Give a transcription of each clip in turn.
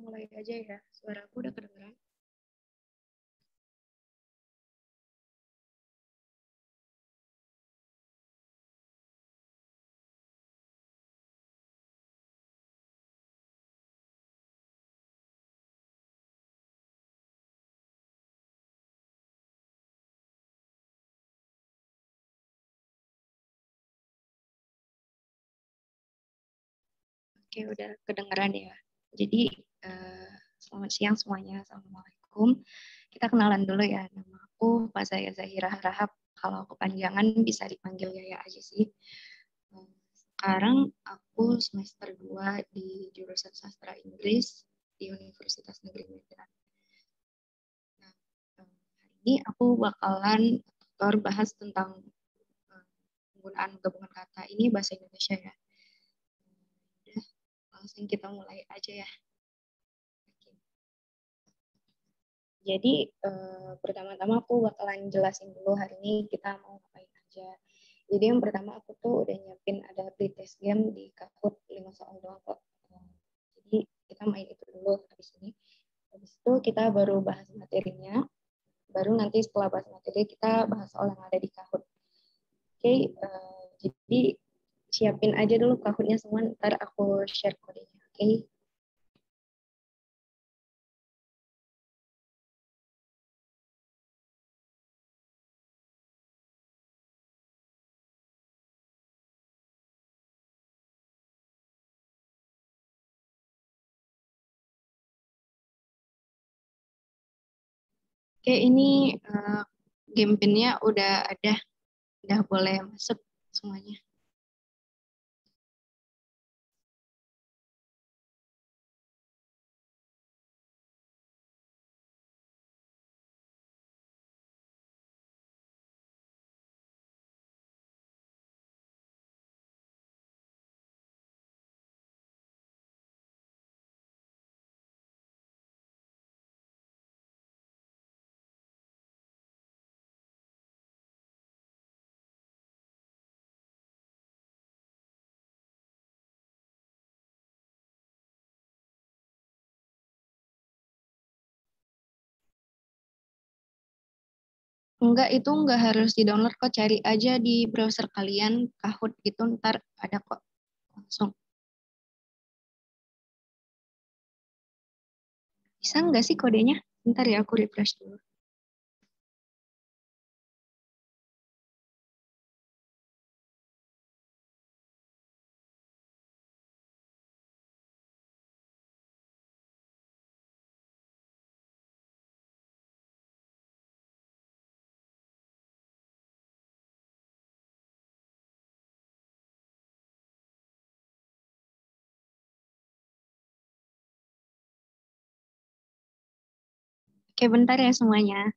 mulai aja ya. Suaraku udah kedengeran. Oke, udah kedengeran ya. Jadi, eh, selamat siang semuanya. Assalamualaikum. Kita kenalan dulu ya. Nama aku Fazaya Zahira Harahap. Kalau kepanjangan bisa dipanggil Yaya aja sih. Sekarang aku semester 2 di jurusan Sastra Inggris di Universitas Negeri Medan. Nah, hari ini aku bakalan tutor bahas tentang penggunaan gabungan kata ini bahasa Indonesia ya. Udah, langsung kita mulai aja ya. Oke. Jadi pertama-tama aku bakalan jelasin dulu hari ini kita mau ngapain aja. Jadi yang pertama aku tuh udah nyiapin ada pretest game di Kahoot 5 soal doang kok. Jadi kita main itu dulu habis ini. Habis itu kita baru bahas materinya. Baru nanti setelah bahas materi kita bahas soal yang ada di Kahoot. Oke, jadi siapin aja dulu Kahootnya semua, ntar aku share kodenya. Oke. Oke, ini uh, game pinnya udah boleh masuk semuanya. Enggak, itu enggak harus di-download kok, cari aja di browser kalian, Kahoot gitu, ntar ada kok langsung. Bisa enggak sih kodenya? Ntar ya aku refresh dulu. Oke, bentar ya semuanya.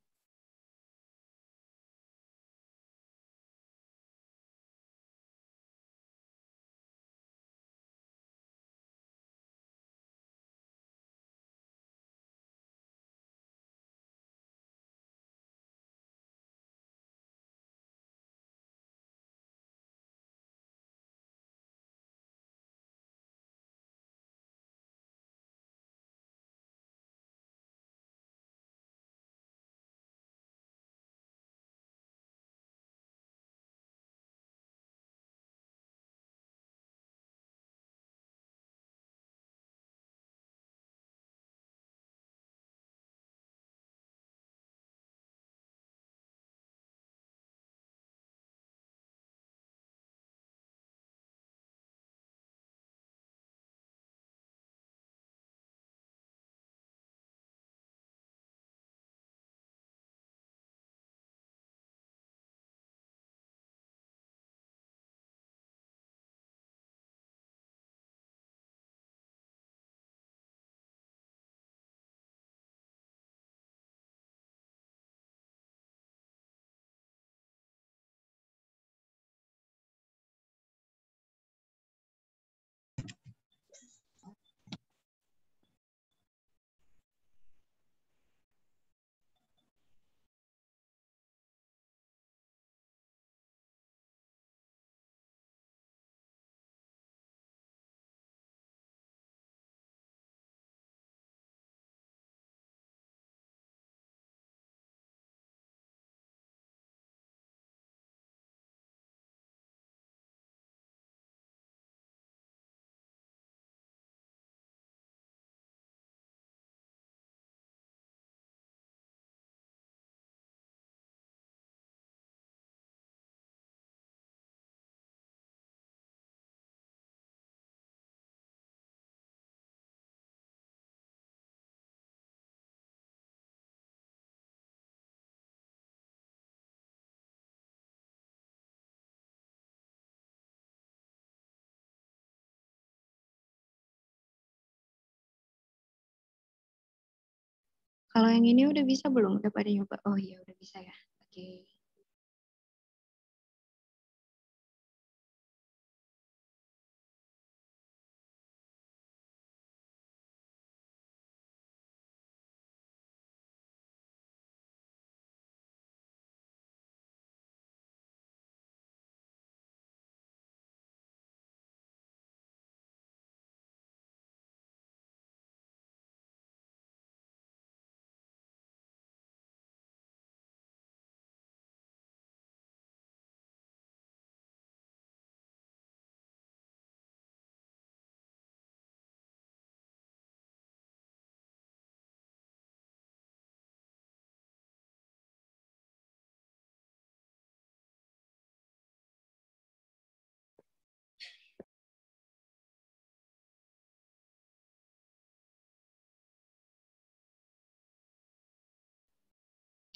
Kalau yang ini udah bisa belum? Udah pada nyoba? Oh iya, udah bisa ya. Oke.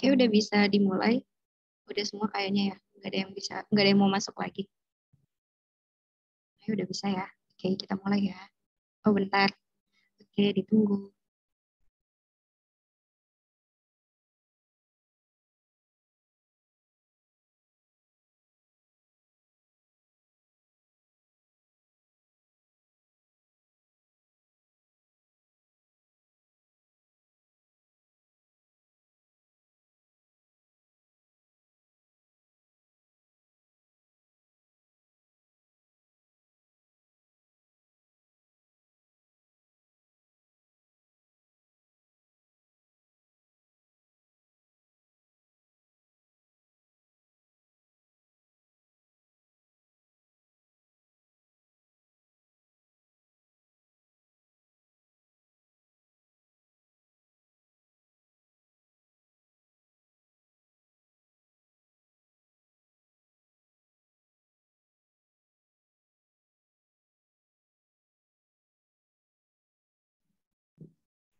Oke, udah bisa dimulai. Udah semua kayaknya ya. Nggak ada yang bisa, nggak ada yang mau masuk lagi. Oke, udah bisa ya. Oke, kita mulai ya. Oh, bentar. Oke, ditunggu.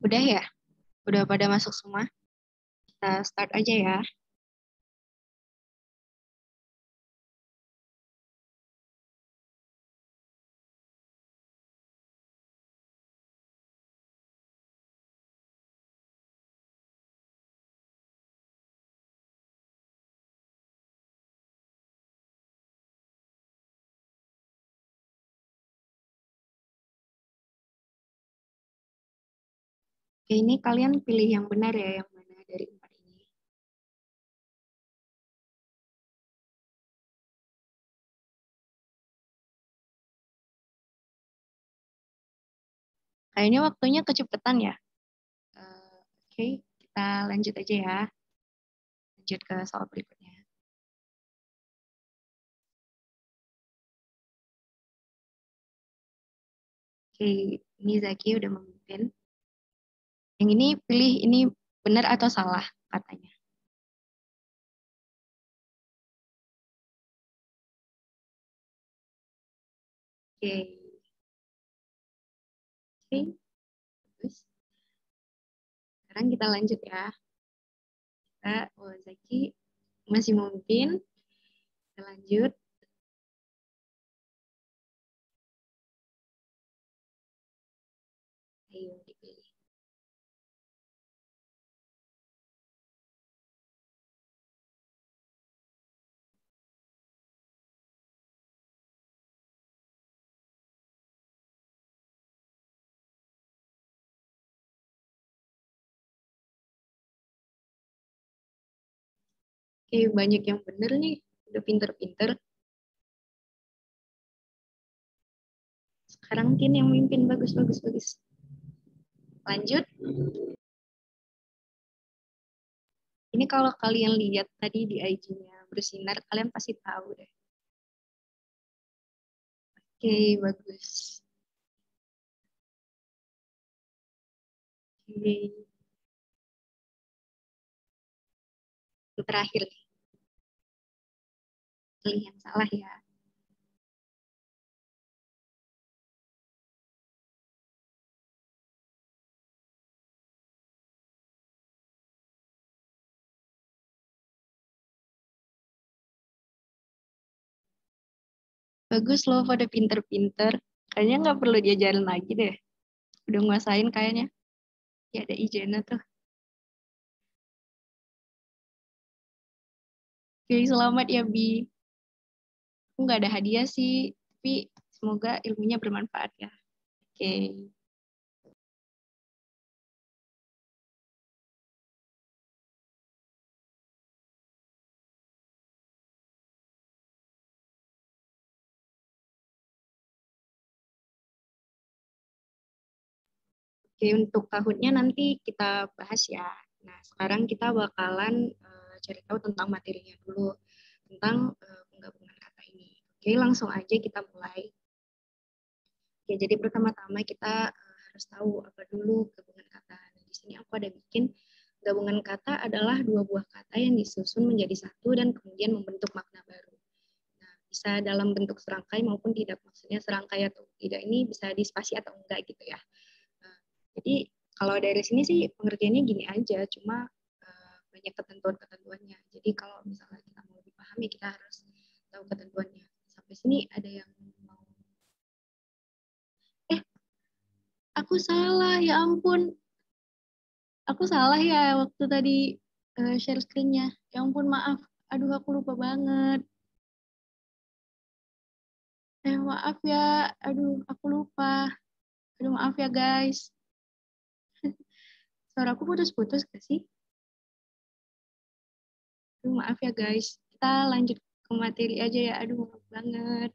Udah ya? Udah pada masuk semua? Kita start aja ya. Oke, ini kalian pilih yang benar ya, yang mana dari empat ini. Kayaknya waktunya kecepatan ya. Oke, kita lanjut aja ya. Lanjut ke soal berikutnya. Oke, ini Zaki udah memimpin. Yang ini pilih ini benar atau salah katanya. Oke, oke, terus sekarang kita lanjut ya. Zaki masih memimpin. Kita lanjut. Ayo dipilih. Oke, banyak yang benar nih. Udah pinter-pinter. Sekarang Tin yang memimpin. Bagus, bagus, bagus. Lanjut. Ini kalau kalian lihat tadi di IG-nya bersinar, kalian pasti tahu deh. Oke, bagus. Oke, itu terakhir nih. Pilih yang salah ya. Bagus loh pada pinter-pinter. Kayaknya nggak perlu diajarin lagi deh. Udah nguasain kayaknya. Ya ada Ijena tuh. Oke, selamat ya, Bi. Aku nggak ada hadiah sih, tapi semoga ilmunya bermanfaat ya. Oke. Oke, untuk tahunnya nanti kita bahas ya. Nah, sekarang kita bakalan cari tahu tentang materinya dulu, tentang penggabungan kata ini. Oke, langsung aja kita mulai. Oke, jadi pertama-tama kita harus tahu apa dulu gabungan kata. Nah, di sini aku ada bikin gabungan kata adalah dua buah kata yang disusun menjadi satu dan kemudian membentuk makna baru. Nah, bisa dalam bentuk serangkai maupun tidak. Maksudnya serangkai atau tidak ini bisa dispasi atau enggak gitu ya. Nah, jadi kalau dari sini sih pengertiannya gini aja, cuma banyak ketentuan-ketentuannya. Jadi kalau misalnya kita mau lebih paham ya kita harus tahu ketentuannya. Sampai sini ada yang mau eh aku salah ya ampun. Aku salah ya waktu tadi share screen-nya. Ya ampun maaf. Aduh aku lupa banget. Maaf ya. Aduh aku lupa. Aduh maaf ya guys. Suara aku putus-putus gak sih? Aduh maaf ya guys. Kita lanjut ke materi aja ya. Aduh maaf banget.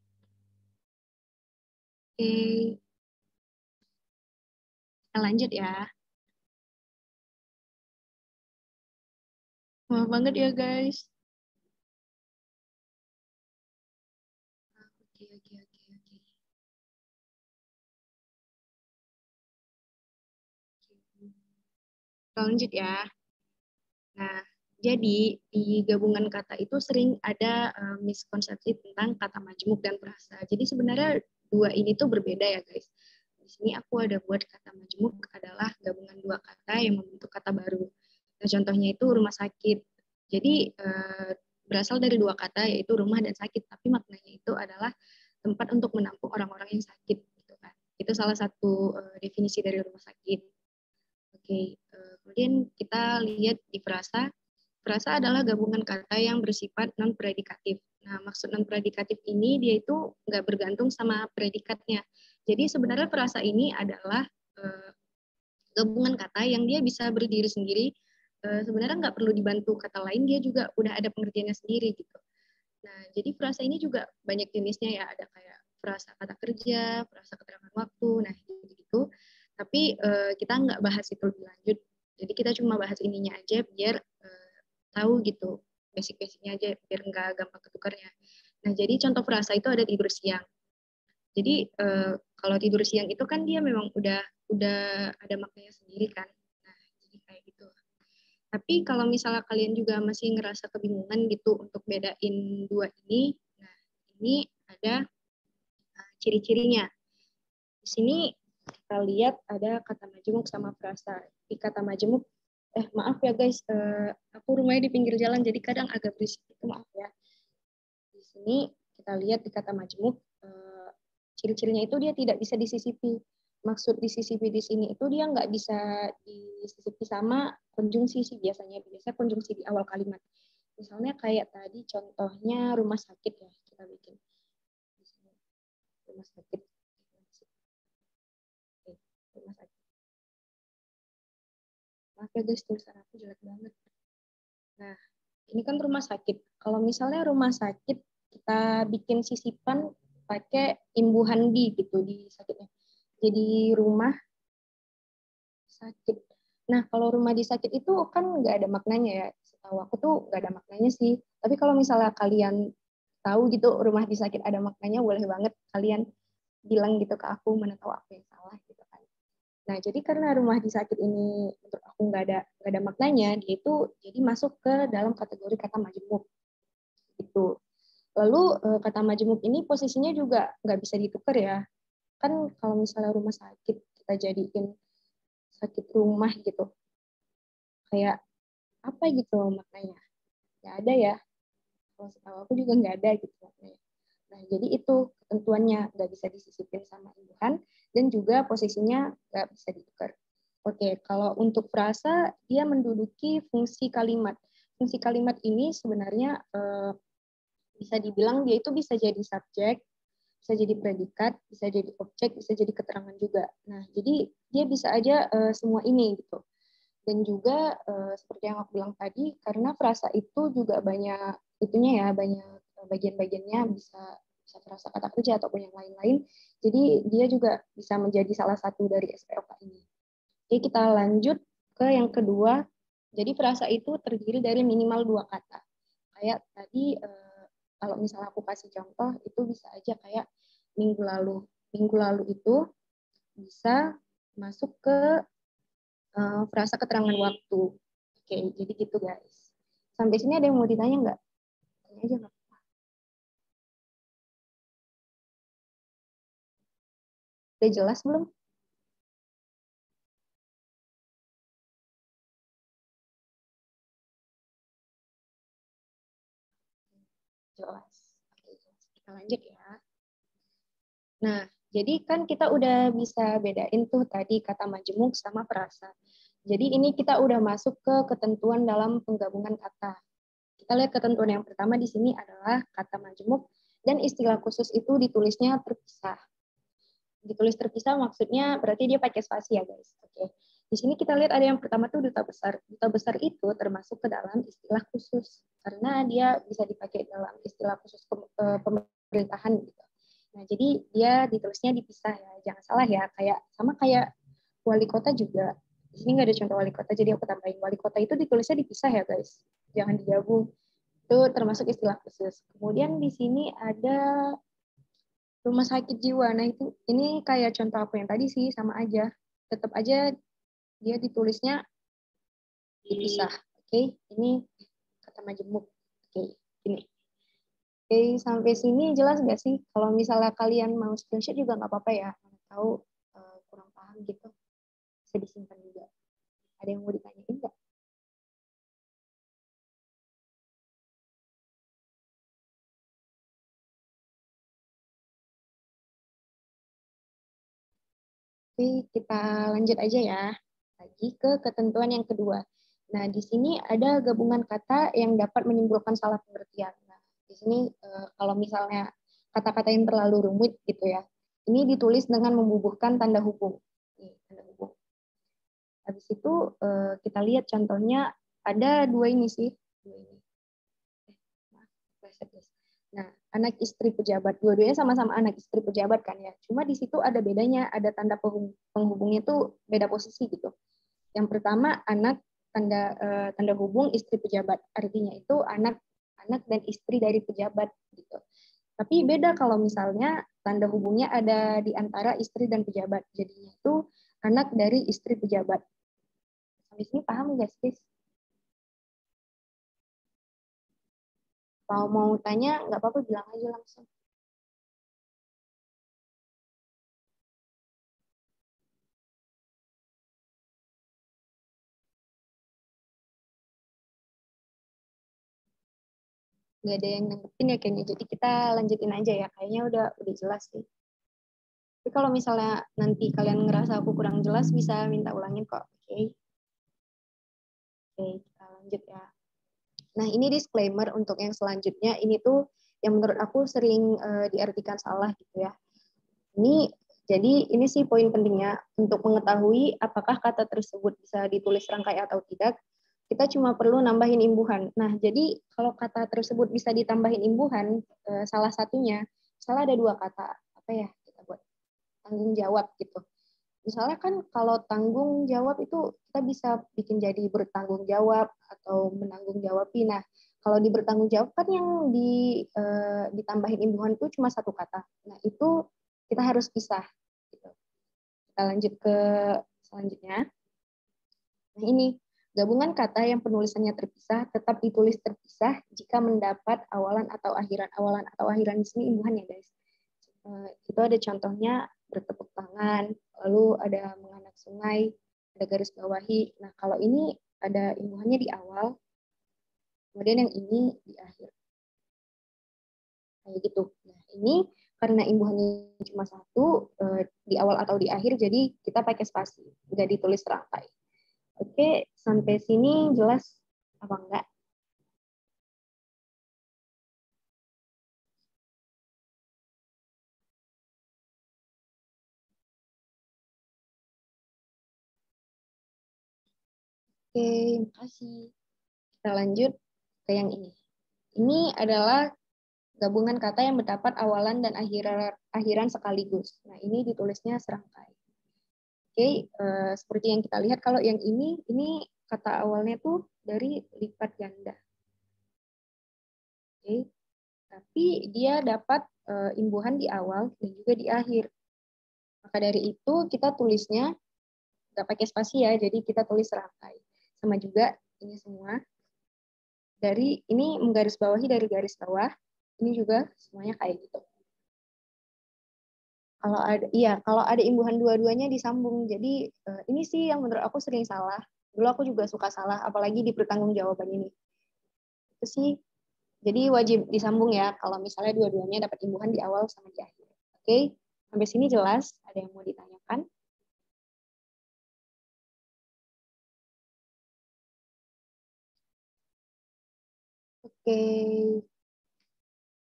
Oke, kita lanjut ya. Maaf banget ya guys. Oke, oke, oke, oke. Kita lanjut ya. Nah, jadi di gabungan kata itu sering ada miskonsepsi tentang kata majemuk dan prasa. Jadi sebenarnya dua ini tuh berbeda ya guys. Di sini aku ada buat kata majemuk adalah gabungan dua kata yang membentuk kata baru. Nah, contohnya itu rumah sakit. Jadi berasal dari dua kata yaitu rumah dan sakit, tapi maknanya itu adalah tempat untuk menampung orang-orang yang sakit gitu kan. Itu salah satu definisi dari rumah sakit. Oke, kemudian kita lihat di frasa. Frasa adalah gabungan kata yang bersifat non-predikatif. Nah, maksud non-predikatif ini dia itu nggak bergantung sama predikatnya. Jadi sebenarnya frasa ini adalah gabungan kata yang dia bisa berdiri sendiri. Sebenarnya nggak perlu dibantu kata lain, dia juga udah ada pengertiannya sendiri gitu. Nah, jadi frasa ini juga banyak jenisnya ya. Ada kayak frasa kata kerja, frasa keterangan waktu, nah gitu-gitu. Tapi kita nggak bahas itu lebih lanjut. Jadi kita cuma bahas ininya aja biar tahu gitu basic-basicnya aja biar nggak gampang ketukarnya. Nah, jadi contoh frasa itu ada tidur siang. Jadi kalau tidur siang itu kan dia memang udah ada maknanya sendiri kan. Nah, jadi kayak gitu. Tapi kalau misalnya kalian juga masih ngerasa kebingungan gitu untuk bedain dua ini, nah ini ada ciri-cirinya. Di sini kita lihat ada kata majemuk sama frasa. Di kata majemuk, maaf ya guys, aku rumahnya di pinggir jalan jadi kadang agak berisik itu maaf ya. Di sini kita lihat di kata majemuk, ciri-cirinya itu dia tidak bisa disisipi. Maksud disisipi di sini itu dia nggak bisa disisipi sama konjungsi sih biasanya. Biasa konjungsi di awal kalimat. Misalnya kayak tadi contohnya rumah sakit ya kita bikin. Di sini, rumah sakit. Oke, rumah sakit. Maaf ya guys, tulisan aku jelek banget. Nah, ini kan rumah sakit. Kalau misalnya rumah sakit, kita bikin sisipan pakai imbuhan di gitu di sakitnya. Jadi rumah sakit. Nah, kalau rumah di sakit itu kan nggak ada maknanya ya. Setahu aku tuh nggak ada maknanya sih. Tapi kalau misalnya kalian tahu gitu rumah di sakit ada maknanya, boleh banget kalian bilang gitu ke aku, mana tahu aku yang salah gitu kan. Nah, jadi karena rumah di sakit ini menurut aku nggak ada maknanya, dia itu jadi masuk ke dalam kategori kata majemuk gitu. Lalu kata majemuk ini posisinya juga nggak bisa ditukar ya. Kan kalau misalnya rumah sakit kita jadiin sakit rumah gitu, kayak apa gitu maknanya? Nggak ada ya. Kalau setahu aku juga nggak ada gitu maknanya. Nah, jadi itu ketentuannya nggak bisa disisipin sama imbuhan dan juga posisinya nggak bisa ditukar. Oke, kalau untuk frasa dia menduduki fungsi kalimat. fungsi kalimat ini sebenarnya bisa dibilang dia itu bisa jadi subjek, bisa jadi predikat, bisa jadi objek, bisa jadi keterangan juga. Nah, jadi dia bisa aja semua ini gitu. Dan juga seperti yang aku bilang tadi, karena frasa itu juga banyak itunya ya, banyak bagian-bagiannya, bisa frasa kata kerja ataupun yang lain-lain. Jadi dia juga bisa menjadi salah satu dari SPOK ini. Oke, kita lanjut ke yang kedua. Jadi frasa itu terdiri dari minimal 2 kata. Kayak tadi kalau misalnya aku kasih contoh, itu bisa aja kayak minggu lalu. Minggu lalu itu bisa masuk ke frasa keterangan waktu. Oke, jadi gitu guys. Sampai sini ada yang mau ditanya nggak? Tanya aja nggak apa-apa. Udah jelas belum? Jelas. Oke, jelas. Kita lanjut ya. Nah, jadi kan kita udah bisa bedain tuh tadi kata majemuk sama frasa. Jadi ini kita udah masuk ke ketentuan dalam penggabungan kata. Kita lihat ketentuan yang pertama di sini adalah kata majemuk dan istilah khusus itu ditulisnya terpisah. Ditulis terpisah maksudnya berarti dia pakai spasi ya guys. Oke. Di sini kita lihat ada yang pertama tuh duta besar. Duta besar itu termasuk ke dalam istilah khusus karena dia bisa dipakai dalam istilah khusus pemerintahan gitu. Nah, jadi dia ditulisnya dipisah ya. Jangan salah ya, kayak wali kota juga. Di sini nggak ada contoh wali kota, jadi aku tambahin wali kota itu ditulisnya dipisah ya guys. Jangan digabung. Itu termasuk istilah khusus. Kemudian di sini ada rumah sakit jiwa. Nah, itu ini kayak contoh aku yang tadi sih, sama aja. Tetap aja dia ditulisnya dipisah. Oke, ini kata majemuk. Oke, ini. Oke, sampai sini jelas nggak sih? Kalau misalnya kalian mau screenshot juga nggak apa-apa ya. Mana tahu kurang paham gitu. Bisa disimpan juga. Ada yang mau ditanyain nggak? Oke, kita lanjut aja ya. Lagi ke ketentuan yang kedua. Nah, di sini ada gabungan kata yang dapat menimbulkan salah pengertian. Nah, di sini kalau misalnya kata-kata yang terlalu rumit gitu ya, ini ditulis dengan membubuhkan tanda hubung. Nih, tanda hubung. Habis itu kita lihat contohnya ada dua ini sih. Dua ini. Nah, anak istri pejabat, dua-duanya sama-sama anak istri pejabat kan ya. Cuma di situ ada bedanya, ada tanda penghubungnya itu beda posisi gitu. Yang pertama anak tanda hubung istri pejabat, artinya itu anak dan istri dari pejabat gitu. Tapi beda kalau misalnya tanda hubungnya ada di antara istri dan pejabat, jadinya itu anak dari istri pejabat. Sampai sini paham nggak sih? Kalau mau tanya nggak apa-apa bilang aja langsung. Nggak ada yang nanggepin ya kayaknya. Jadi kita lanjutin aja ya. Kayaknya udah jelas sih. Tapi kalau misalnya nanti kalian ngerasa aku kurang jelas, bisa minta ulangin kok. Oke, Oke, kita lanjut ya. Nah, ini disclaimer untuk yang selanjutnya. Ini tuh yang menurut aku sering diartikan salah gitu ya. Jadi ini sih poin pentingnya untuk mengetahui apakah kata tersebut bisa ditulis rangkai atau tidak. Kita cuma perlu nambahin imbuhan. Nah, jadi kalau kata tersebut bisa ditambahin imbuhan, salah satunya, salah ada dua kata. Apa ya kita buat? Tanggung jawab gitu. Misalnya kan kalau tanggung jawab itu kita bisa bikin jadi bertanggung jawab atau menanggung jawab. Nah, kalau di bertanggung jawab kan yang ditambahin imbuhan itu cuma satu kata. Nah, itu kita harus pisah. Gitu. Kita lanjut ke selanjutnya. Nah, ini gabungan kata yang penulisannya terpisah tetap ditulis terpisah jika mendapat awalan atau akhiran. Awalan atau akhiran di sini imbuhan ya, guys. Itu ada contohnya bertepuk tangan, lalu ada menganak sungai, ada garis bawahi. Nah, kalau ini ada imbuhannya di awal, kemudian yang ini di akhir. Kayak gitu. Nah, ini karena imbuhannya cuma satu, di awal atau di akhir, jadi kita pakai spasi, nggak ditulis rangkai. Oke, sampai sini jelas apa enggak? Oke, makasih. Kita lanjut ke yang ini. Ini adalah gabungan kata yang mendapat awalan dan akhiran sekaligus. Nah, ini ditulisnya serangkai. Oke, seperti yang kita lihat kalau yang ini kata awalnya tuh dari lipat ganda. Oke, tapi dia dapat imbuhan di awal dan juga di akhir. Maka dari itu kita tulisnya nggak pakai spasi ya, jadi kita tulis serangkai. Sama juga ini semua dari ini menggarisbawahi dari garis bawah, ini juga semuanya kayak gitu. Kalau ada imbuhan dua-duanya disambung. Jadi ini sih yang menurut aku sering salah. Dulu aku juga suka salah, apalagi di pertanggungjawaban ini. Itu sih. Jadi wajib disambung ya kalau misalnya dua-duanya dapat imbuhan di awal sama di akhir. Oke, sampai sini jelas? Ada yang mau ditanyakan? Oke,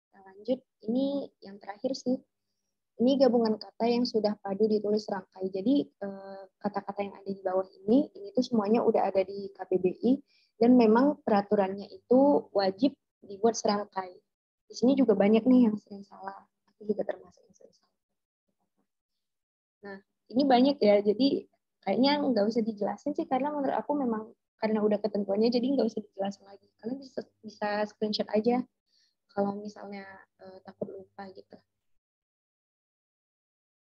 kita lanjut. Ini yang terakhir sih. Ini gabungan kata yang sudah padu ditulis rangkai. Jadi kata-kata yang ada di bawah ini tuh semuanya udah ada di KBBI dan memang peraturannya itu wajib dibuat serangkai. Di sini juga banyak nih yang sering salah. Aku juga termasuk yang sering salah. Nah, ini banyak ya. Jadi kayaknya nggak usah dijelasin sih karena menurut aku memang karena udah ketentuannya jadi nggak usah dijelasin lagi. Kalian bisa screenshot aja kalau misalnya takut lupa gitu.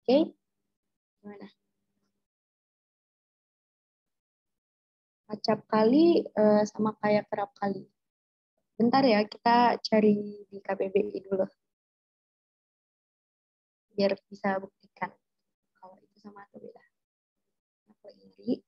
Oke, gimana? Acap kali sama kayak kerap kali. Bentar ya, kita cari di KBBI dulu biar bisa buktikan kalau itu sama atau beda. Aku iri.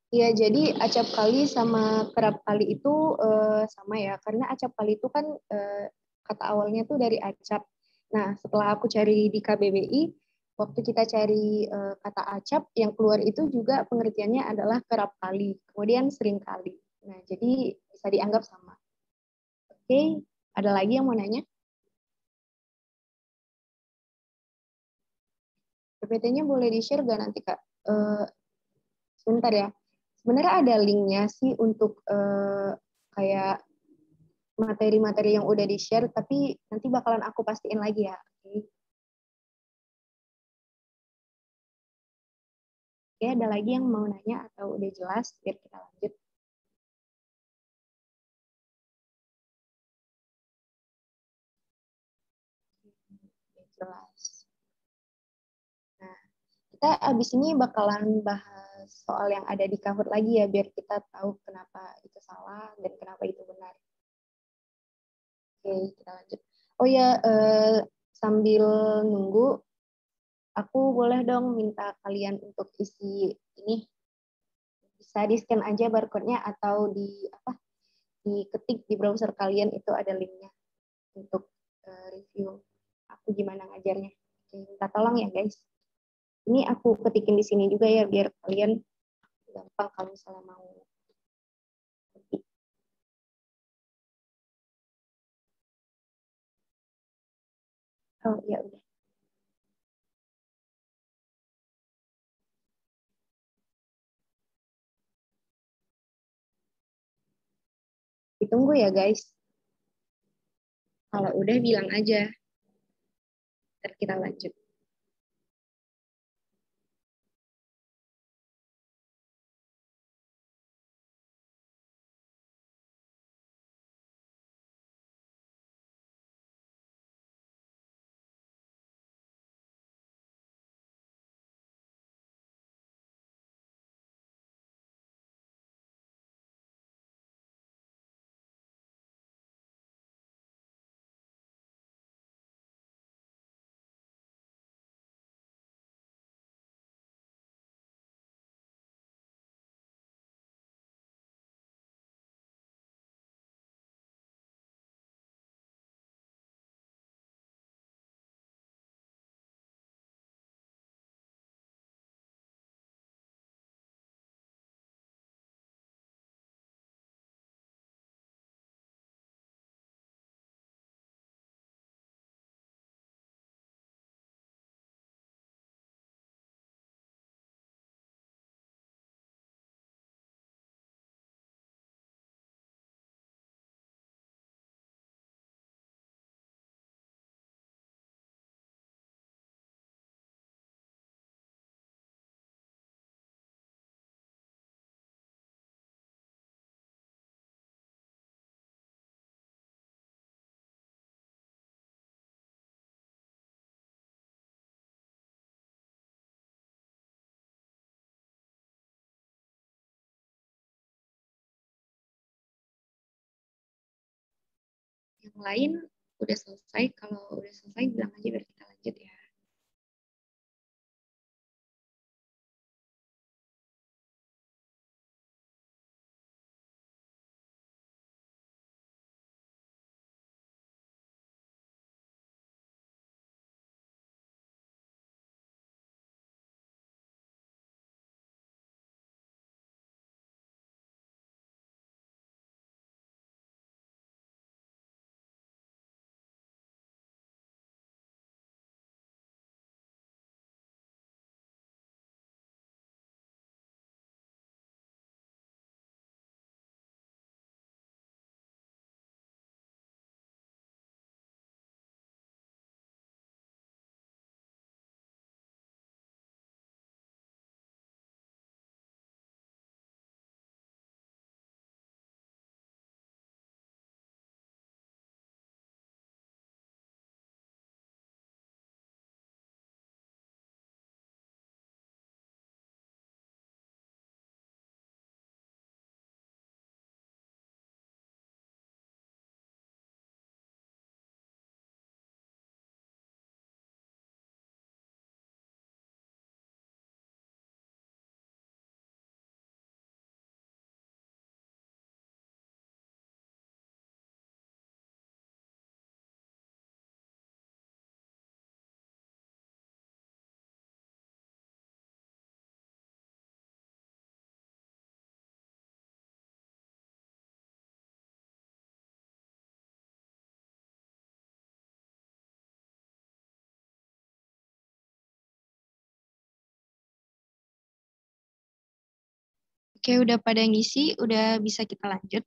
Iya, jadi acap kali sama kerap kali itu sama ya, karena acap kali itu kan kata awalnya tuh dari acap. Nah, setelah aku cari di KBBI, waktu kita cari kata acap, yang keluar itu juga pengertiannya adalah kerap kali, kemudian sering kali. Nah, jadi bisa dianggap sama. Oke, ada lagi yang mau nanya? PPT-nya boleh di-share gak nanti, Kak? Sebentar ya. Sebenarnya ada linknya sih untuk kayak materi-materi yang udah di-share, tapi nanti bakalan aku pastiin lagi ya. Oke, oke, ada lagi yang mau nanya atau udah jelas? Biar kita lanjut. Udah jelas. Nah, kita abis ini bakalan bahas soal yang ada di cover lagi ya, biar kita tahu kenapa itu salah dan kenapa itu benar. Oke, kita lanjut. Oh ya, sambil nunggu, aku boleh dong minta kalian untuk isi ini, bisa di scan aja barcode-nya atau di apa, diketik di browser kalian itu ada linknya untuk review aku gimana ngajarnya. Oke, minta tolong ya guys. Ini aku ketikin di sini juga ya biar kalian gampang kalau misalnya mau ketik. Oh ya udah, ditunggu ya guys. Kalau udah bilang aja, ntar kita lanjut. lain udah selesai. Kalau udah selesai bilang aja biar kita lanjut ya. Oke, udah pada ngisi, udah bisa kita lanjut.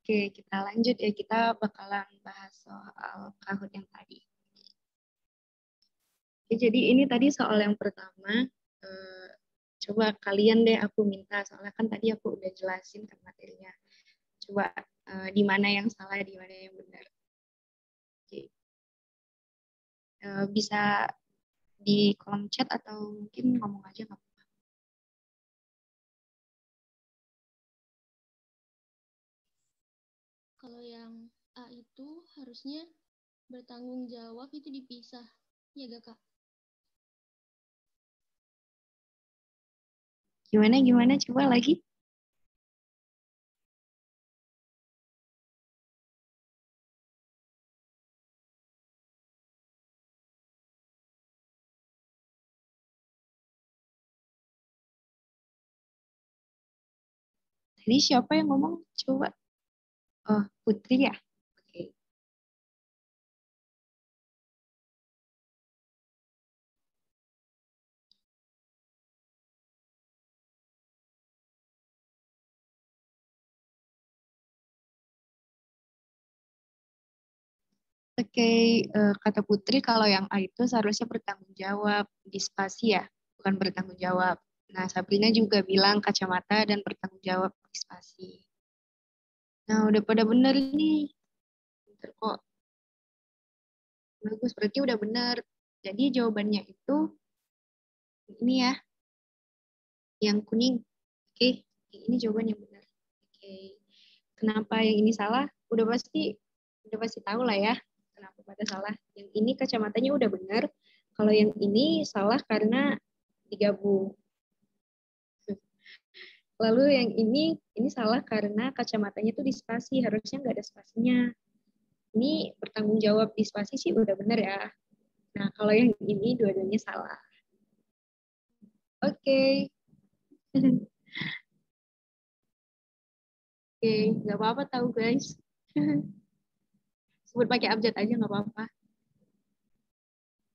Oke, kita lanjut ya. Kita bakalan bahas soal Kahoot yang tadi. Oke, jadi ini tadi soal yang pertama. Eh, Coba kalian deh aku minta, soalnya kan tadi aku udah jelasin kan materinya. Coba di mana yang salah, di mana yang benar. Oke. Bisa di kolom chat atau mungkin ngomong aja nggak apa-apa. Kalau yang A itu harusnya bertanggung jawab itu dipisah. Ya gak, Kak? Gimana? Coba lagi. Tadi siapa yang ngomong? Coba. Oh, Putri ya? Oke. Oke, kata Putri kalau yang A itu seharusnya bertanggung jawab di spasi ya, bukan bertanggung jawab. Nah, Sabrina juga bilang kacamata dan bertanggung jawab di spasi. Nah, udah pada bener nih. Bentar kok. Bagus, berarti udah bener. Jadi jawabannya itu ini ya, yang kuning. Oke, ini jawaban yang benar. Oke, kenapa yang ini salah? Udah pasti tahu lah ya. Kenapa pada salah? Yang ini kacamatanya udah benar. Kalau yang ini salah karena digabung. Lalu yang ini salah karena kacamatanya tuh di spasi, harusnya nggak ada spasinya. Ini bertanggung jawab di spasi sih udah benar ya. Nah, kalau yang ini dua-duanya salah. Oke. Oke, nggak apa-apa tahu guys. Sebut pakai abjad aja nggak apa-apa.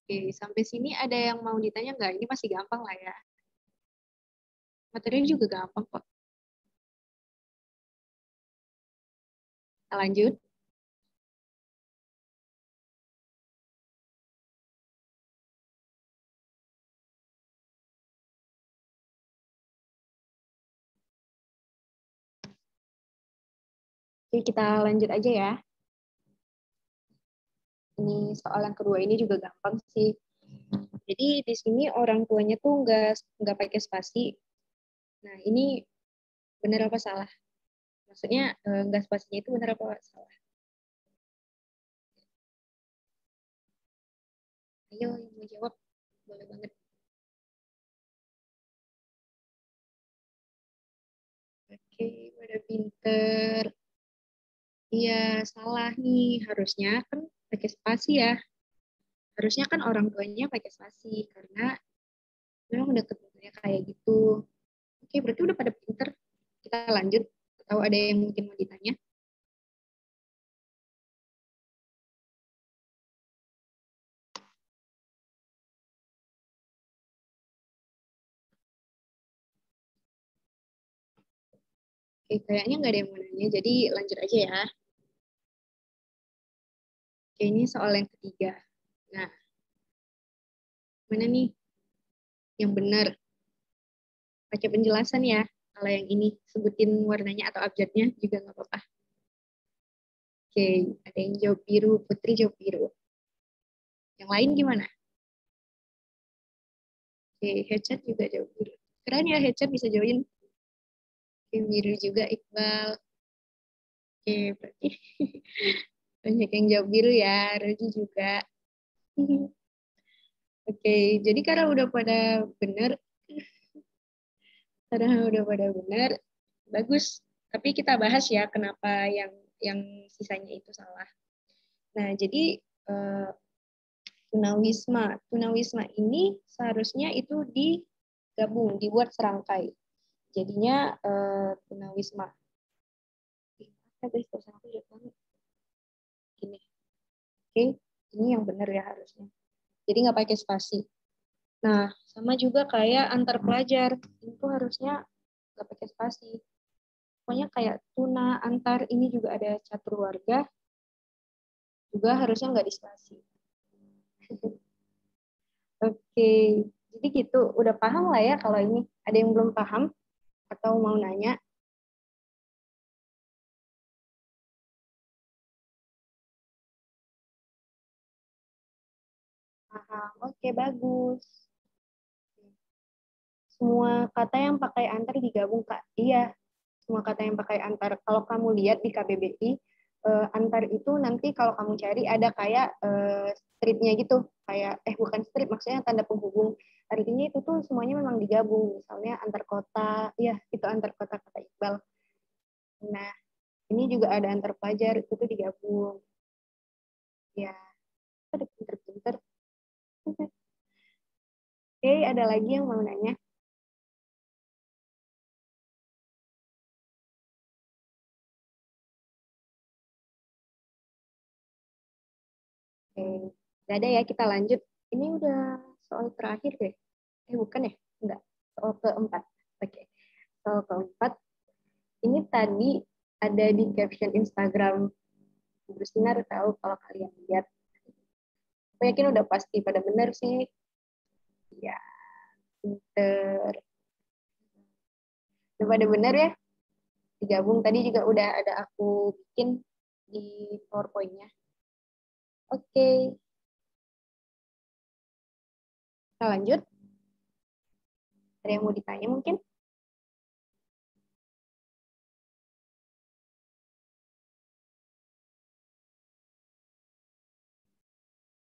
Oke, sampai sini ada yang mau ditanya nggak? Ini masih gampang lah ya. Materinya juga gampang kok. Kita lanjut. Oke, kita lanjut aja ya. Ini soal yang kedua ini juga gampang sih. Jadi di sini orang tuanya tuh nggak pakai spasi. Nah ini benar apa salah? Maksudnya nggak spasinya itu benar apa salah? Ayo yang mau jawab, boleh banget. Oke, pada pinter. Iya, salah nih. Harusnya kan pakai spasi ya. Harusnya kan orang tuanya pakai spasi karena memang udah ketentuannya kayak gitu. Oke, berarti udah pada pinter. Kita lanjut. Atau ada yang mungkin mau ditanya? Oke, kayaknya nggak ada yang mau nanya. Jadi lanjut aja ya. Oke, ini soal yang ketiga. Nah, mana nih yang benar? Baca penjelasan ya. Kalau yang ini sebutin warnanya atau abjadnya juga nggak apa-apa. Oke, ada yang jawab biru, Putri jawab biru. Yang lain gimana? Oke, headset juga jawab biru. Keren ya headset bisa join. Oke, biru juga Iqbal. Oke, berarti banyak yang jawab biru ya, Roji juga. Oke, jadi karena udah pada benar, bagus. Tapi kita bahas ya kenapa yang sisanya itu salah. Nah, jadi tunawisma. Tunawisma ini seharusnya itu digabung, dibuat serangkai. Jadinya tunawisma. Guys, aku banget. Gini. Oke, ini yang benar ya harusnya. Jadi nggak pakai spasi. Nah, sama juga kayak antar pelajar. Itu harusnya nggak pakai spasi. Pokoknya kayak tuna, antar, ini juga ada catur warga, juga harusnya nggak di spasi. Oke, jadi gitu. Udah paham lah ya kalau ini. Ada yang belum paham atau mau nanya? Paham. Oke, bagus. Semua kata yang pakai antar digabung, Kak. Iya, semua kata yang pakai antar. Kalau kamu lihat di KBBI, antar itu nanti kalau kamu cari ada kayak stripnya gitu. Kayak, bukan strip, maksudnya tanda penghubung. Artinya itu tuh semuanya memang digabung. Misalnya antar kota, ya itu antar kota kata Iqbal. Nah, ini juga ada antar pelajar, itu tuh digabung. Ya, ada pinter-pinter. Oke, ada lagi yang mau nanya? Oke, nggak ada ya, kita lanjut. Ini udah soal terakhir deh. Bukan ya? Enggak. Soal keempat. Oke. Soal keempat. Ini tadi ada di caption Instagram Bersinar, tahu kalau kalian lihat. Aku yakin udah pasti pada benar sih. Ya, pinter. Udah pada benar ya? Digabung. Tadi juga udah ada aku bikin di PowerPoint-nya. Oke. Kita lanjut. Ada yang mau ditanya mungkin?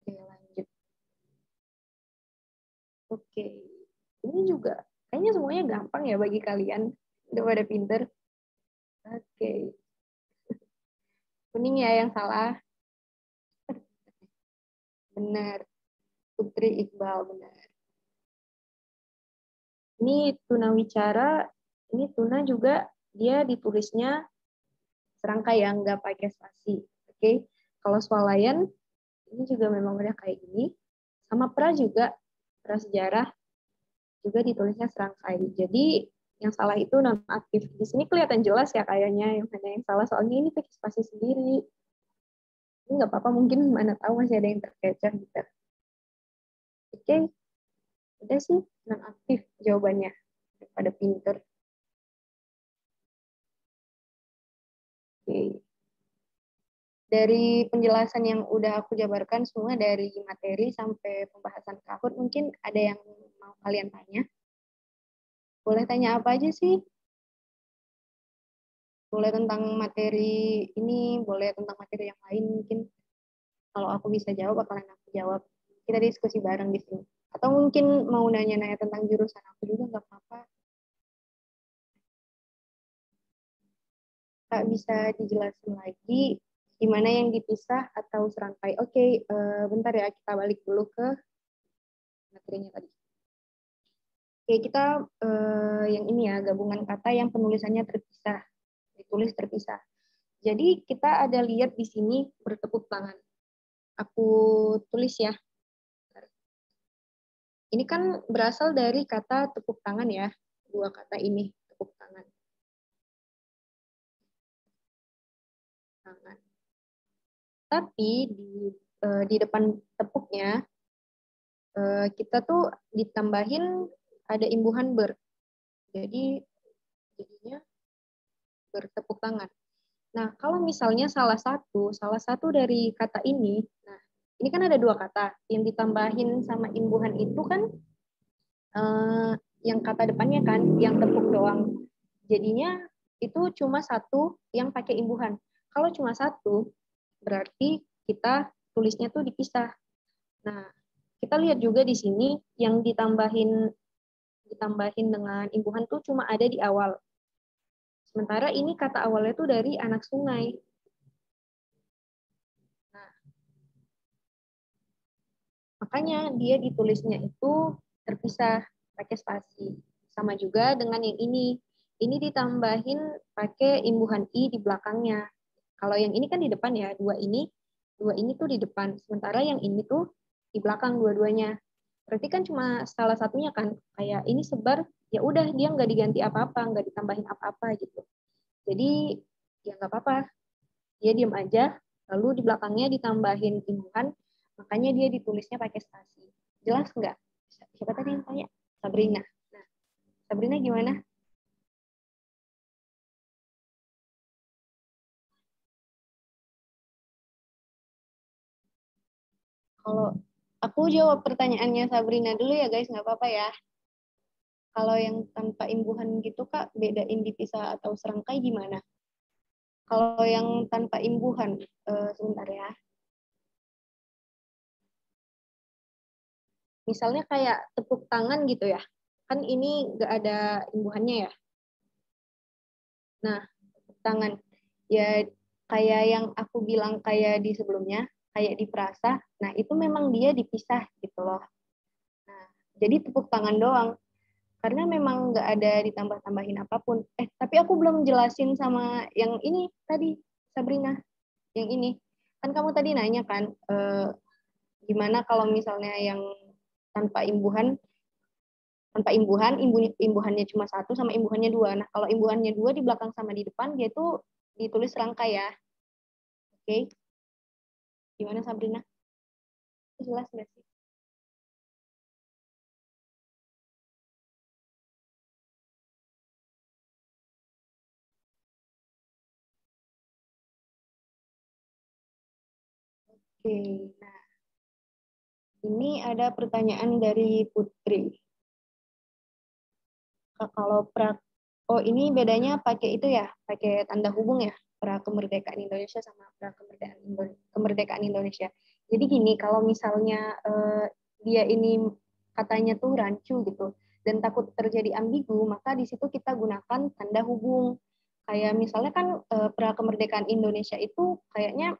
Oke, lanjut. Oke. Ini juga kayaknya semuanya gampang ya bagi kalian. Udah pada pinter. Oke. Kuning ya yang salah. Benar. Putri Iqbal, benar. Ini tunawicara, ini tuna juga dia ditulisnya serangkai yang nggak pakai spasi. Oke. Kalau swalayan, ini juga memang udah kayak gini. Sama pra juga, pra sejarah juga ditulisnya serangkai. Jadi yang salah itu non-aktif. Di sini kelihatan jelas ya kayaknya yang mana yang salah, soalnya ini pakai spasi sendiri. Ini nggak apa-apa, mungkin mana tahu masih ada yang terkecoh gitu. Oke, udah sih non-aktif jawabannya. Pada pinter. Oke. dari penjelasan yang udah aku jabarkan semua dari materi sampai pembahasan Kahoot, mungkin ada yang mau kalian tanya? Boleh tanya apa aja sih? Boleh tentang materi ini, boleh tentang materi yang lain mungkin. Kalau aku bisa jawab, bakalan aku jawab. Kita diskusi bareng di sini. Atau mungkin mau nanya-nanya tentang jurusan aku juga nggak apa-apa. Kak, bisa dijelasin lagi gimana yang dipisah atau serangkai? Oke, bentar ya, kita balik dulu ke materinya tadi. Oke, kita yang ini ya, gabungan kata yang penulisannya terpisah, ditulis terpisah. Jadi kita ada lihat di sini bertepuk tangan. Aku tulis ya. Ini kan berasal dari kata tepuk tangan ya, dua kata ini, tepuk tangan. Tangan. Tapi di depan tepuknya kita tuh ditambahin ada imbuhan ber. Jadi jadinya bertepuk tangan. Nah, kalau misalnya salah satu dari kata ini, nah ini kan ada dua kata yang ditambahin sama imbuhan itu kan yang kata depannya kan yang tepuk doang. Jadinya itu cuma satu yang pakai imbuhan. Kalau cuma satu, berarti kita tulisnya tuh dipisah. Nah, kita lihat juga di sini yang ditambahin dengan imbuhan tuh cuma ada di awal. Sementara ini kata awalnya tuh dari anak sungai. Nah, makanya dia ditulisnya itu terpisah pakai spasi. Sama juga dengan yang ini. Ini ditambahin pakai imbuhan i di belakangnya. Kalau yang ini kan di depan ya, dua ini tuh di depan. Sementara yang ini tuh di belakang dua-duanya. Berarti kan cuma salah satunya kan, kayak ini sebar, ya udah dia nggak diganti apa-apa, nggak ditambahin apa-apa gitu. Jadi ya nggak apa-apa, dia diam aja, lalu di belakangnya ditambahin imbuhan, makanya dia ditulisnya pakai spasi. Jelas nggak? Siapa tadi yang tanya? Sabrina. Nah, Sabrina gimana? Kalau aku jawab pertanyaannya Sabrina dulu ya guys, nggak apa-apa ya. Kalau yang tanpa imbuhan gitu Kak, bedain dipisah atau serangkai gimana? Kalau yang tanpa imbuhan, sebentar ya. Misalnya kayak tepuk tangan gitu ya. Kan ini nggak ada imbuhannya ya. Nah, tepuk tangan. Ya kayak yang aku bilang kayak di sebelumnya, kayak di perasa. Nah, itu memang dia dipisah gitu loh. Nah, jadi tepuk tangan doang. Karena memang nggak ada ditambah-tambahin apapun. Tapi aku belum jelasin sama yang ini tadi, Sabrina. Yang ini. Kan kamu tadi nanya kan, gimana kalau misalnya yang tanpa imbuhan, imbuhannya cuma satu sama imbuhannya dua. Nah, kalau imbuhannya dua di belakang sama di depan, dia tuh ditulis rangkai ya. Oke. Gimana Sabrina? Jelas nggak sih? Oke. Nah, ini ada pertanyaan dari Putri. Kalau oh ini bedanya pakai itu ya, pakai tanda hubung ya, pra kemerdekaan Indonesia sama pra kemerdekaan Indonesia. Jadi gini, kalau misalnya dia ini katanya tuh rancu gitu dan takut terjadi ambigu, maka di situ kita gunakan tanda hubung. Kayak misalnya kan pra kemerdekaan Indonesia itu kayaknya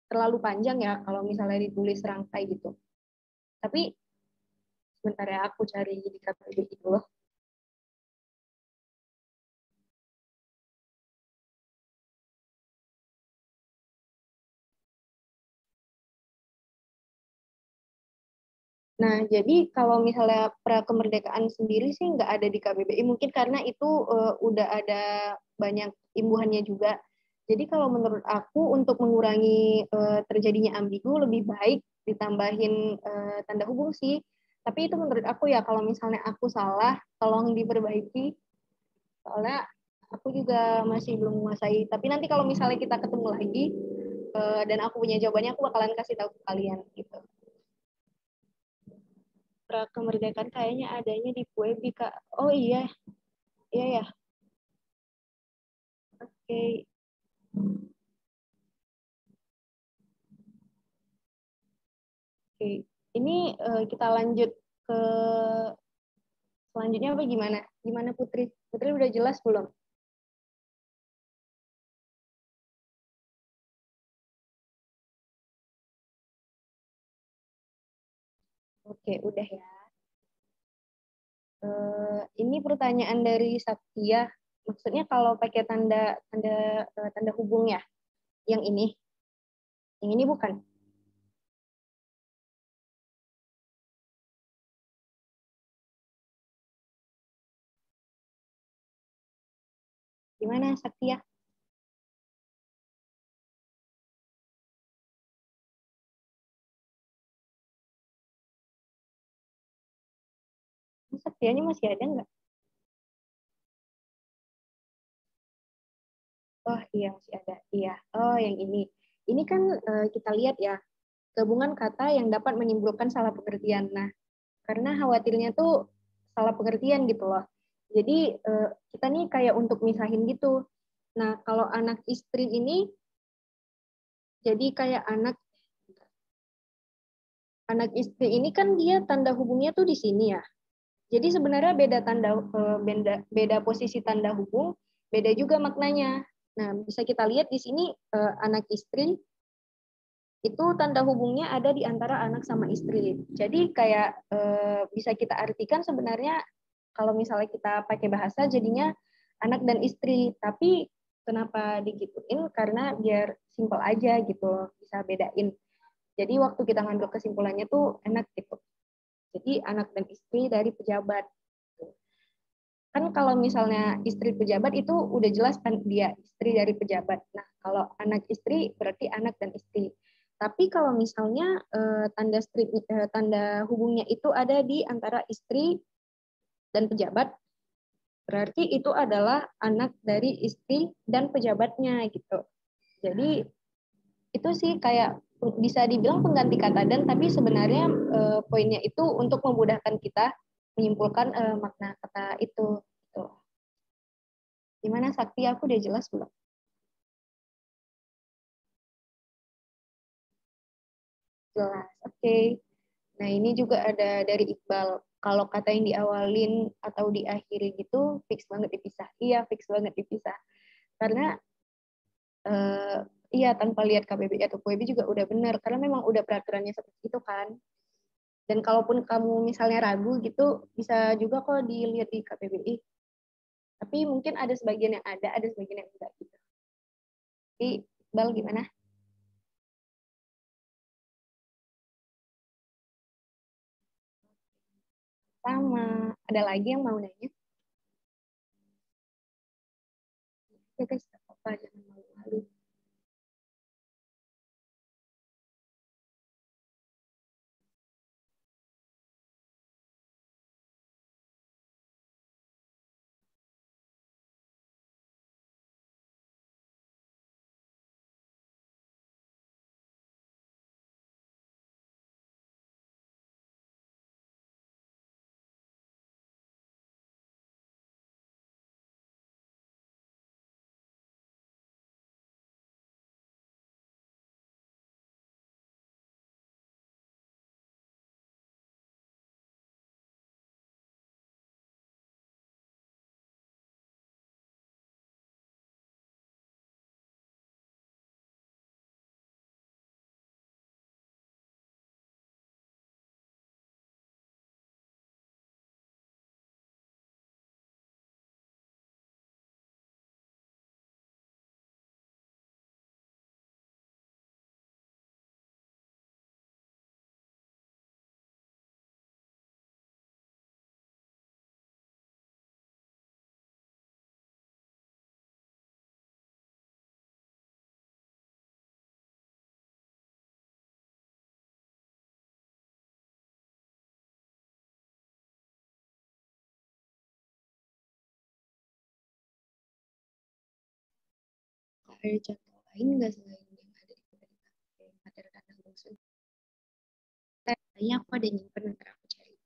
terlalu panjang ya kalau misalnya ditulis rangkai gitu. Tapi sebentar ya aku cari di KTP dulu. Nah, jadi kalau misalnya pra kemerdekaan sendiri sih nggak ada di KBBI, mungkin karena itu udah ada banyak imbuhannya juga. Jadi kalau menurut aku untuk mengurangi terjadinya ambigu lebih baik ditambahin tanda hubung sih. Tapi itu menurut aku ya, kalau misalnya aku salah, tolong diperbaiki. Soalnya aku juga masih belum menguasai. Tapi nanti kalau misalnya kita ketemu lagi, dan aku punya jawabannya, aku bakalan kasih tahu ke kalian gitu. Pra kemerdekaan kayaknya adanya di Puebi, Kak. Oh iya, iya ya. Oke. Oke. Ini kita lanjut ke selanjutnya apa gimana? Gimana Putri? Putri udah jelas belum? Oke, udah ya. Ini pertanyaan dari Satya. Maksudnya kalau pakai tanda tanda tanda hubung ya, yang ini. Yang ini bukan. Gimana Satya? Satyanya masih ada nggak? Oh iya masih ada. Iya. Oh yang ini. Ini kan kita lihat ya, gabungan kata yang dapat menimbulkan salah pengertian. Nah, karena khawatirnya tuh salah pengertian gitu loh. Jadi kita nih kayak untuk misahin gitu. Nah, kalau anak istri ini jadi kayak anak istri ini kan dia tanda hubungnya tuh di sini ya. Jadi sebenarnya beda beda posisi tanda hubung, beda juga maknanya. Nah, bisa kita lihat di sini anak istri itu tanda hubungnya ada di antara anak sama istri. Jadi kayak bisa kita artikan sebenarnya kalau misalnya kita pakai bahasa jadinya anak dan istri. Tapi kenapa digituin? Karena biar simple aja gitu, bisa bedain. Jadi waktu kita ngambil kesimpulannya tuh enak gitu. Jadi anak dan istri dari pejabat. Kan kalau misalnya istri pejabat itu udah jelas kan dia istri dari pejabat. Nah, kalau anak istri berarti anak dan istri. Tapi kalau misalnya tanda hubungnya itu ada di antara istri dan pejabat, berarti itu adalah anak dari istri dan pejabatnya gitu. Jadi itu sih kayak bisa dibilang pengganti kata dan, tapi sebenarnya poinnya itu untuk memudahkan kita menyimpulkan makna kata itu. Gitu. Gimana Sakti? Aku udah jelas belum? Jelas. Oke. Okay. Nah, ini juga ada dari Iqbal. Kalau kata yang diawalin atau diakhiri gitu, fix banget dipisah. Iya, fix banget dipisah. Karena eh, iya tanpa lihat KBBI atau PUEB juga udah benar. Karena memang udah peraturannya seperti itu kan. Dan kalaupun kamu misalnya ragu gitu, bisa juga kok dilihat di KBBI. Tapi mungkin ada sebagian yang ada sebagian yang enggak gitu. Jadi, Iqbal gimana? Sama. Ada lagi yang mau nanya? Ya guys, apa-apa, jangan malu-malu. Ada contoh lain nggak selain yang ada di KBBI? Kayaknya aku ada nyimpen, ntar aku cari.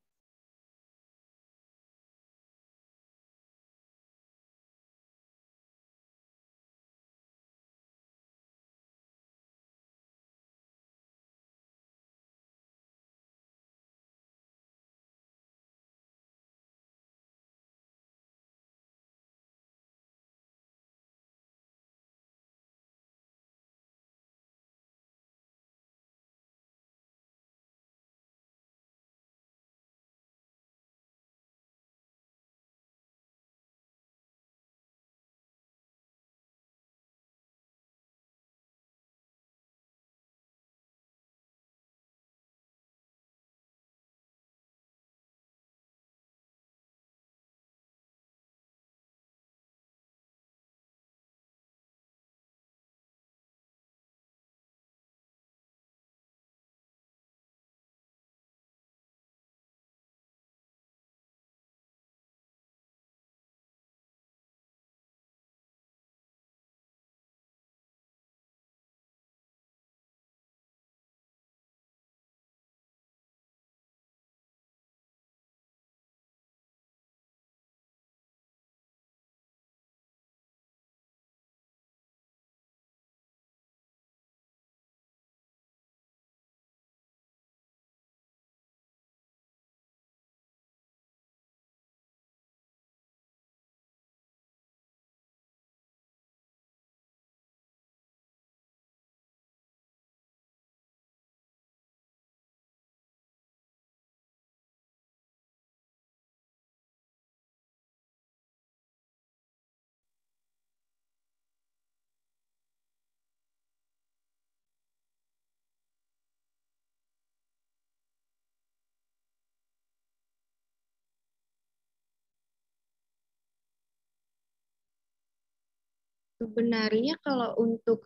Sebenarnya kalau untuk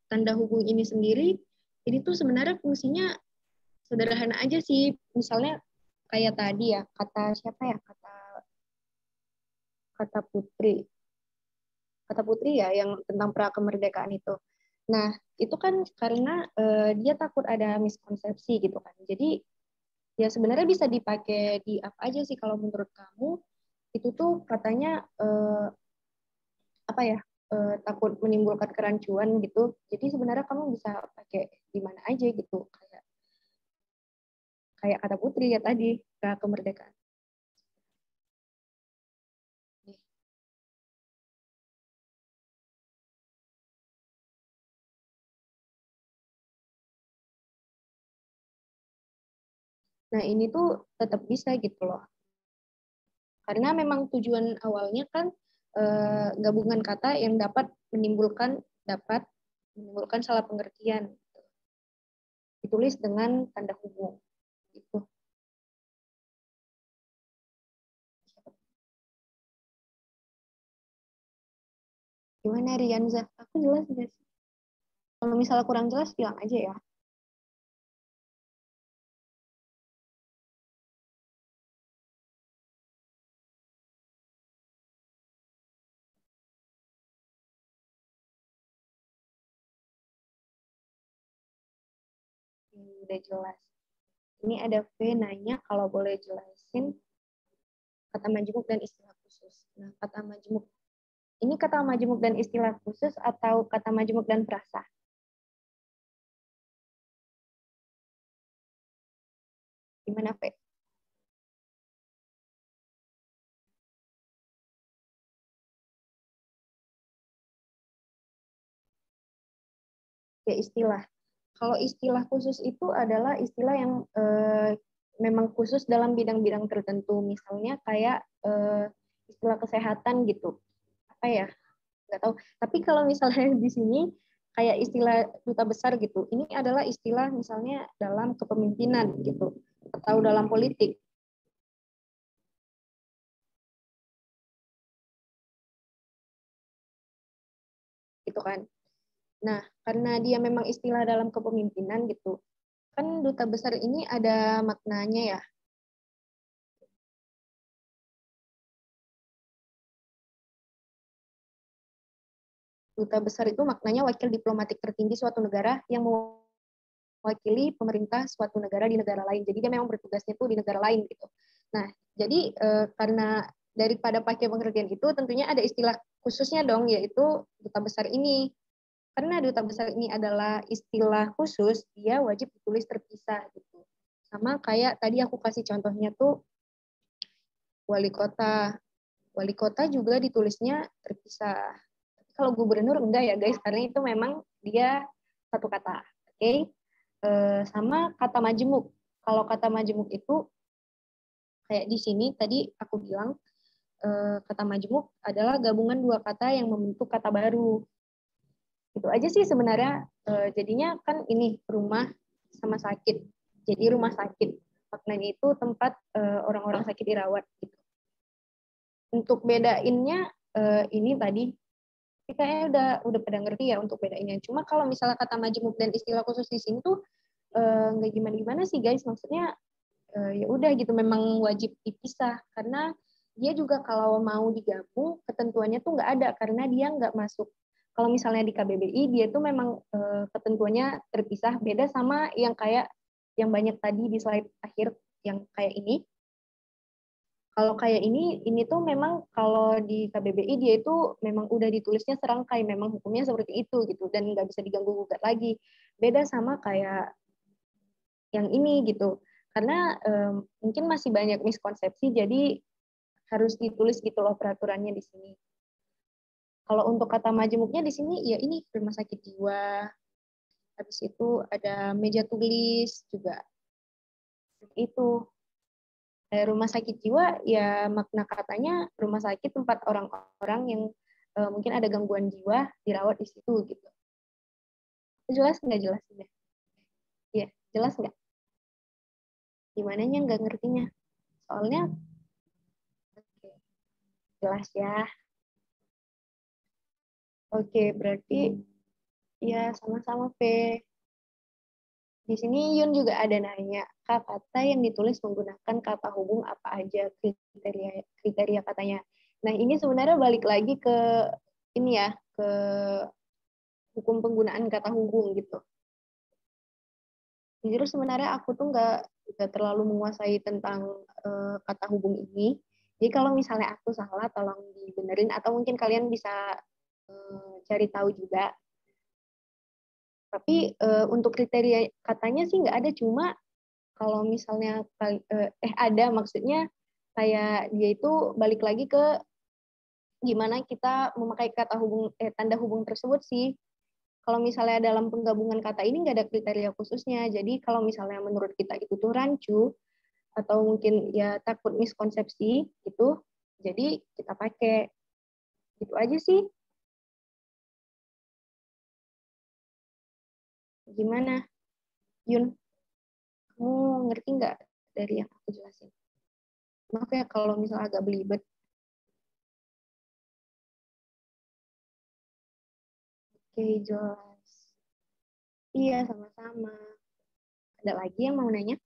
tanda hubung ini sendiri, ini tuh sebenarnya fungsinya sederhana aja sih. Misalnya kayak tadi ya, kata siapa ya, kata Putri, kata Putri ya yang tentang pra kemerdekaan itu. Nah, itu kan karena dia takut ada miskonsepsi gitu kan. Jadi ya sebenarnya bisa dipakai di apa aja sih kalau menurut kamu itu tuh katanya apa ya, takut menimbulkan kerancuan gitu. Jadi sebenarnya kamu bisa pakai di mana aja gitu. Kayak kayak kata Putri ya tadi, pra kemerdekaan. Nah, ini tuh tetap bisa gitu loh. Karena memang tujuan awalnya kan gabungan kata yang dapat menimbulkan salah pengertian. Ditulis dengan tanda hubung. Gitu. Gimana Rianza? Aku jelas nggak sih? Kalau misalnya kurang jelas bilang aja ya. Udah jelas. Ini ada V nanya kalau boleh jelasin kata majemuk dan istilah khusus. Nah, kata majemuk ini kata majemuk dan istilah khusus atau kata majemuk dan prasa? Gimana, V? Ya, istilah. Kalau istilah khusus itu adalah istilah yang memang khusus dalam bidang-bidang tertentu. Misalnya kayak istilah kesehatan gitu. Apa ya? Nggak tahu. Tapi kalau misalnya di sini kayak istilah duta besar gitu, ini adalah istilah misalnya dalam kepemimpinan gitu atau dalam politik gitu kan. Nah, karena dia memang istilah dalam kepemimpinan gitu, kan duta besar ini ada maknanya ya. Duta besar itu maknanya wakil diplomatik tertinggi suatu negara yang mewakili pemerintah suatu negara di negara lain. Jadi dia memang bertugasnya tuh di negara lain gitu. Nah, jadi karena daripada pakai pengertian itu tentunya ada istilah khususnya dong, yaitu duta besar ini. Karena duta besar ini adalah istilah khusus, dia wajib ditulis terpisah gitu. Sama kayak tadi aku kasih contohnya tuh wali kota. Wali kota juga ditulisnya terpisah. Kalau gubernur enggak ya guys, karena itu memang dia satu kata. Oke. Sama kata majemuk. Kalau kata majemuk itu kayak di sini tadi aku bilang kata majemuk adalah gabungan dua kata yang membentuk kata baru. Itu aja sih sebenarnya. Jadinya kan ini rumah sama sakit. Jadi rumah sakit. Maknanya itu tempat orang-orang sakit dirawat gitu. Untuk bedainnya ini tadi kayaknya udah pada ngerti ya untuk bedainnya. Cuma kalau misalnya kata majemuk dan istilah khusus di sini tuh nggak gimana-gimana sih guys. Maksudnya ya udah gitu memang wajib dipisah karena dia juga kalau mau digabung ketentuannya tuh nggak ada karena dia nggak masuk. Kalau misalnya di KBBI dia tuh memang ketentuannya terpisah, beda sama yang kayak yang banyak tadi di slide akhir yang kayak ini. Kalau kayak ini tuh memang kalau di KBBI dia itu memang udah ditulisnya serangkai, memang hukumnya seperti itu gitu dan nggak bisa diganggu gugat lagi. Beda sama kayak yang ini gitu. Karena mungkin masih banyak miskonsepsi, jadi harus ditulis gitu loh peraturannya di sini. Kalau untuk kata majemuknya di sini ya ini rumah sakit jiwa. Habis itu ada meja tulis juga. Itu rumah sakit jiwa ya makna katanya rumah sakit tempat orang-orang yang mungkin ada gangguan jiwa dirawat di situ gitu. Jelas nggak jelas nggak? Iya, jelas nggak? Gimana nya nggak ngertinya? Soalnya oke, jelas ya. Oke, berarti ya sama-sama P. Di sini Yun juga ada nanya, Kak, kata yang ditulis menggunakan kata hubung apa aja kriteria kriteria katanya. Nah, ini sebenarnya balik lagi ke ini ya, ke hukum penggunaan kata hubung gitu. Jujur sebenarnya aku tuh nggak terlalu menguasai tentang kata hubung ini. Jadi kalau misalnya aku salah, tolong dibenerin atau mungkin kalian bisa cari tahu juga. Tapi untuk kriteria katanya sih nggak ada, cuma kalau misalnya ada maksudnya kayak dia itu balik lagi ke gimana kita memakai kata hubung tanda hubung tersebut sih. Kalau misalnya dalam penggabungan kata ini nggak ada kriteria khususnya. Jadi kalau misalnya menurut kita itu tuh rancu atau mungkin ya takut miskonsepsi itu, jadi kita pakai gitu aja sih. Gimana, Yun? Kamu ngerti nggak dari yang aku jelasin? Maaf ya kalau misalnya agak belibet. Oke, jelas. Iya, sama-sama. Ada lagi yang mau nanya?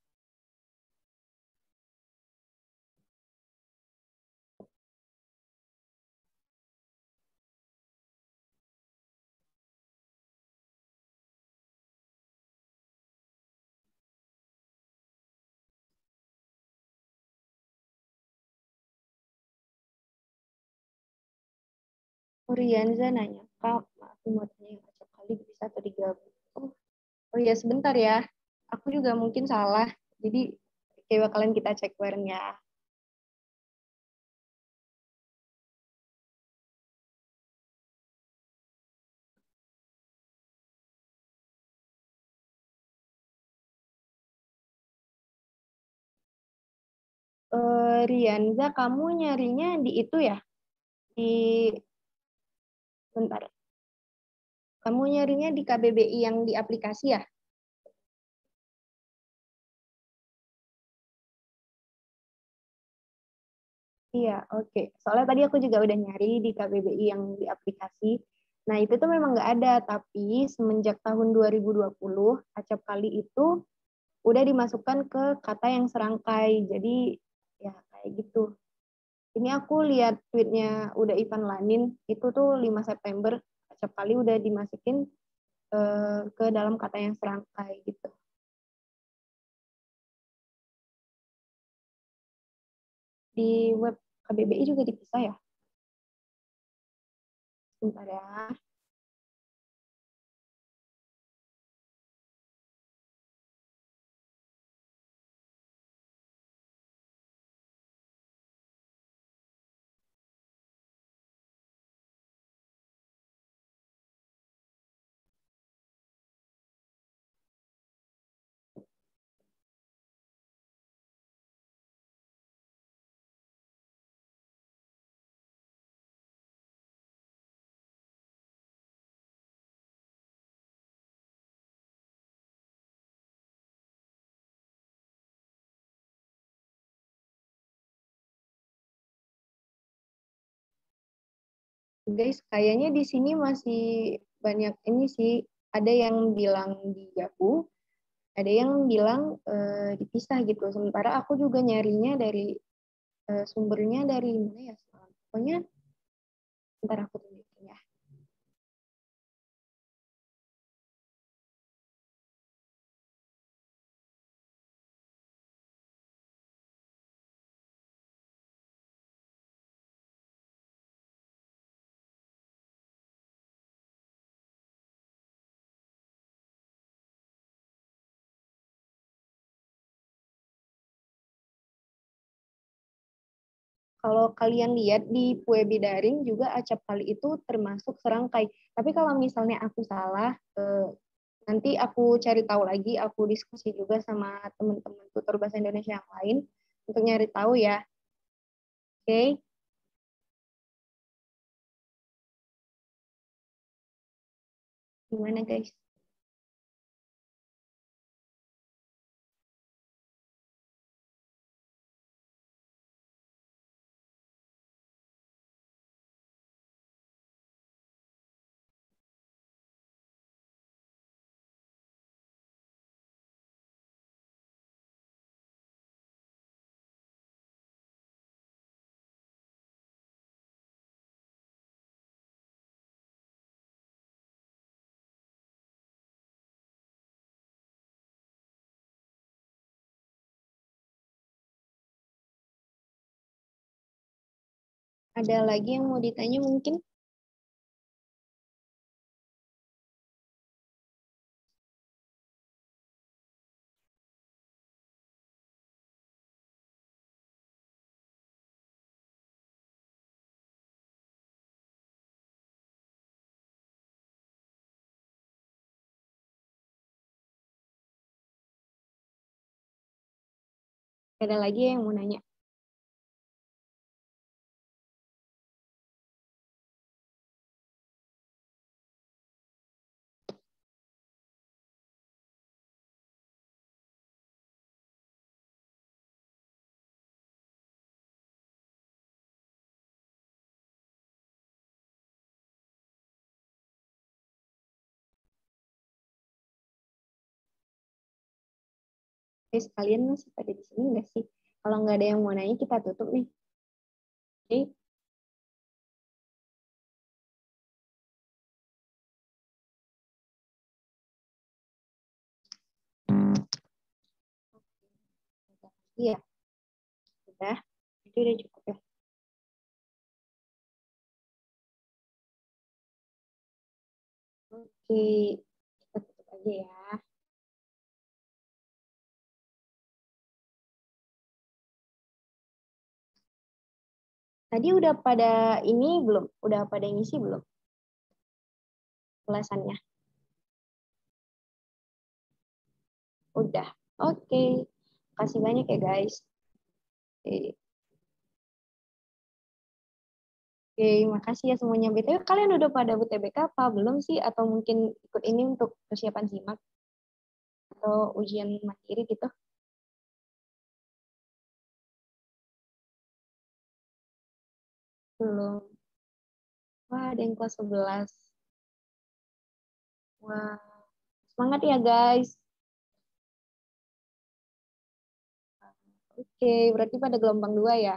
Rianza nanya, Kak, aku mau tanya yang acap kali bisa atau digabung? Oh iya, sebentar ya. Aku juga mungkin salah. Jadi, kayak bakalan kita cek bareng ya. Rianza, kamu nyarinya di itu ya? Di, bentar. Kamu nyarinya di KBBI yang di aplikasi ya? Iya, oke. Soalnya tadi aku juga udah nyari di KBBI yang di aplikasi. Nah, itu tuh memang nggak ada, tapi semenjak tahun 2020, acap kali itu udah dimasukkan ke kata yang serangkai. Jadi, ya kayak gitu. Ini aku lihat tweetnya udah Ivan Lanin, itu tuh 5 September, acap kali udah dimasukin ke dalam kata yang serangkai gitu. Di web KBBI juga dipisah ya? Bentar ya. Guys, kayaknya di sini masih banyak ini sih. Ada yang bilang digabung, ada yang bilang dipisah gitu. Sementara aku juga nyarinya dari sumbernya dari mana ya? Pokoknya ntar aku tunjukin ya. Kalau kalian lihat di Puebi Daring juga acap kali itu termasuk serangkai. Tapi kalau misalnya aku salah, nanti aku cari tahu lagi, aku diskusi juga sama teman-teman tutor bahasa Indonesia yang lain untuk nyari tahu ya. Oke, gimana guys? Ada lagi yang mau ditanya mungkin? Ada lagi yang mau nanya? Guys, kalian masih pada di sini nggak sih? Kalau nggak ada yang mau nanya, kita tutup nih. Oke. Iya, udah. Itu udah cukup ya. Oke, kita tutup aja ya. Tadi udah pada ini belum? Udah pada ngisi belum ulasannya? Udah. Oke. Kasih banyak ya guys. Oke. Oke, makasih ya semuanya. BTW kalian udah pada UTBK apa belum sih? Atau mungkin ikut ini untuk persiapan SIMAK atau ujian mandiri gitu? Belum. Wah, ada yang kelas 11. Wah, semangat ya guys. Oke, berarti pada gelombang 2 ya.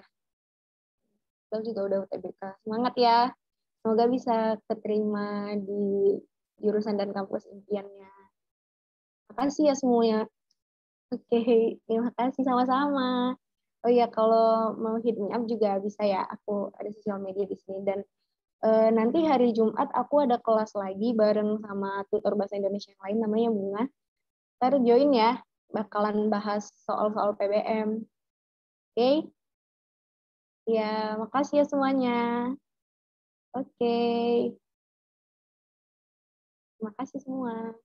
Bel juga udah UTBK. Semangat ya. Semoga bisa keterima di jurusan dan kampus impiannya. Makasih ya semuanya. Oke, terima kasih sama-sama. Oh iya, kalau mau hit me up juga bisa ya. Aku ada sosial media di sini. Dan nanti hari Jumat aku ada kelas lagi bareng sama tutor bahasa Indonesia yang lain namanya Bunga. Ntar join ya, bakalan bahas soal-soal PBM. Oke? Ya, makasih ya semuanya. Oke. Terima kasih semua.